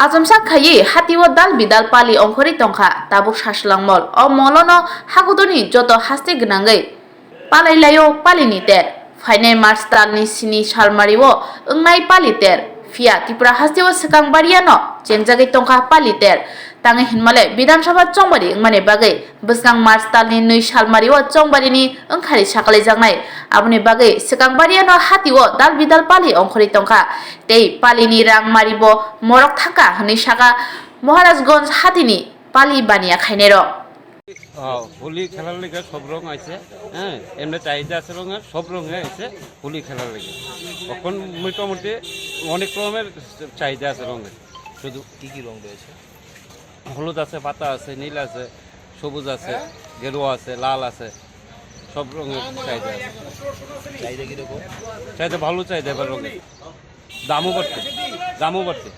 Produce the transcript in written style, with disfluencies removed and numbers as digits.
Azamsa khayi hatiwo dal bidal pali ongkhori tongkha tabuk saslangmol o molono hagudoni joto haste gnangai palailayo palini ter phainai march talni sini salmariwo ongnai pali ter fia tipra hastewo sekang bariano chengjagui tongkha pali ter tangai hinmale bidansabha chongbari mane bagai bwsang march talni 2 salmariwo chongbarini ongkhari sakalaijaknai aboni bagai sekang bariano hatiwo dal bidal pali ongkhori tongkha tei palini rang maribo morok thaka hini saka Maharajganj হাতিনি পালি বানিয়া খাইনেরো হোলি খেলার লেগে সব রং আছে হ্যাঁ এমনি চাহিদা আছে রঙের সব রঙে আছে হোলি খেলার লেগে এখন মোটামুটি অনেক রকমের চাহিদা আছে রঙের শুধু কি কি রং রয়েছে হলুদ আছে পাতা আছে নীল আছে সবুজ আছে গেরুয়া আছে লাল আছে সব রঙের চাহিদা আছে চাহিদা কীরকম চাহিদা ভালো চাহিদা এবার রঙের দামও বাড়ছে